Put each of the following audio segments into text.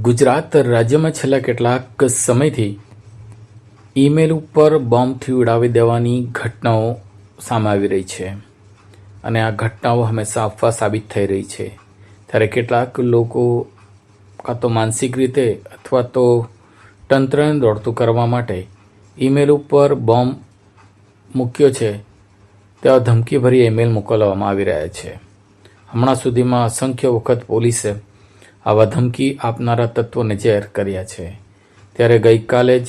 ગુજરાત રાજ્યમાં છેલ્લા કેટલાક સમયથી ઈમેલ ઉપર બોમ્બથી ઉડાવી દેવાની ઘટનાઓ સામે આવી રહી છે અને આ ઘટનાઓ હંમેશા અફવા સાબિત થઈ રહી છે. ત્યારે કેટલાક લોકો કાં તો માનસિક રીતે અથવા તો તંત્રને દોડતું કરવા માટે ઈમેલ ઉપર બોમ્બ મૂક્યો છે તેવા ધમકીભરી ઈમેલ મોકલવામાં આવી રહ્યા છે. હમણાં સુધીમાં અસંખ્ય વખત પોલીસે આવા ધમકી આપનારા તત્વોને જેર કર્યા છે. ત્યારે ગઈકાલે જ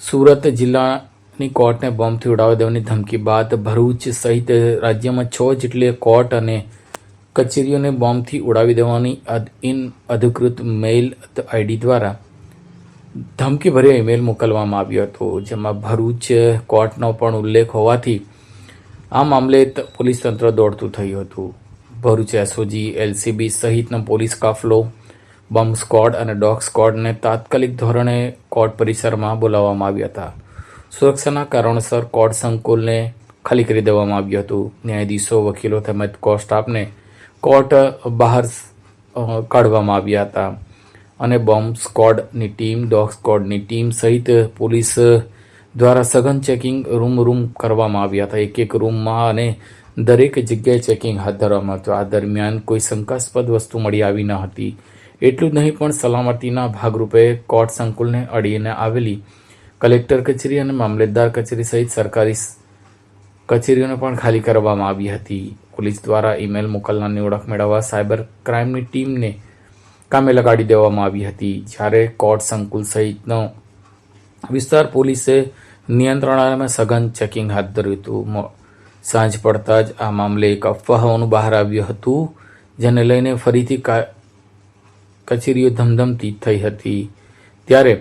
સુરત જિલ્લાની કોર્ટને બોમ્બથી ઉડાવી દેવાની ધમકી બાદ ભરૂચ સહિત રાજ્યમાં 6 જેટલી કોર્ટ અને કચેરીઓને બોમ્બથી ઉડાવી દેવાની અધિકૃત મેઇલ આઈડી દ્વારા ધમકીભર્યો ઈમેલ મોકલવામાં આવ્યો હતો, જેમાં ભરૂચ કોર્ટનો પણ ઉલ્લેખ હોવાથી આ મામલે પોલીસ તંત્ર દોડતું થયું હતું. ભરૂચ એસઓજી, એલસીબી સહિતનો પોલીસ કાફલો, બોમ્બ સ્ક્વોડ અને ડોગ સ્ક્વોડને તાત્કાલિક ધોરણે કોર્ટ પરિસરમાં બોલાવવામાં આવ્યા હતા. સુરક્ષાના કારણોસર કોર્ટ સંકુલને ખાલી કરી દેવામાં આવ્યું હતું. ન્યાયાધીશો, વકીલો તેમજ કોર્ટ સ્ટાફને કોર્ટ બહાર કાઢવામાં આવ્યા હતા અને બોમ્બ સ્ક્વોડની ટીમ, ડોગ સ્ક્વોડની ટીમ સહિત પોલીસ દ્વારા સઘન ચેકિંગ રૂમ કરવામાં આવ્યા હતા. એક રૂમમાં અને દરેક જગ્યાએ ચેકિંગ હાથ ધરવામાં હતું. આ દરમિયાન કોઈ શંકાસ્પદ વસ્તુ મળી આવી ન હતી. એટલું જ નહીં પણ સલામતીના ભાગરૂપે કોર્ટ સંકુલને અડીને આવેલી કલેક્ટર કચેરી અને મામલતદાર કચેરી સહિત સરકારી કચેરીઓને પણ ખાલી કરવામાં આવી હતી. પોલીસ દ્વારા ઈમેલ મોકલનારની ઓળખ મેળવવા સાયબર ક્રાઇમની ટીમને કામે લગાડી દેવામાં આવી હતી. જ્યારે કોર્ટ સંકુલ સહિતનો વિસ્તાર પોલીસે નિયંત્રણાલયમાં સઘન ચેકિંગ હાથ ધર્યું હતું. સાંજ પડતા જ આ મામલે એક અફવા હોવાનું બહાર આવ્યું હતું, જેને લઈને ફરીથી કચેરીઓ ધમધમતી થઈ હતી. ત્યારે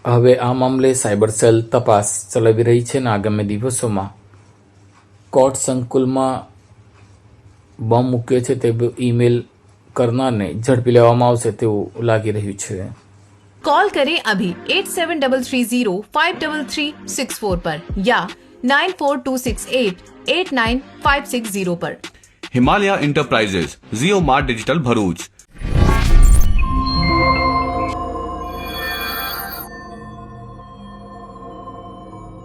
હવે આ મામલે સાયબર સેલ તપાસ ચલાવી રહી છે અને આગામી દિવસોમાં કોર્ટ સંકુલમાં બોમ્બ મૂક્યો છે તે ઈમેલ કરનારને ઝડપી લેવામાં આવશે તેવું લાગી રહ્યું છે. कॉल करें अभी 8733053364 पर या 9426889560 पर. हिमालय इंटरप्राइजेज, जियो मार्ट डिजिटल भरूच,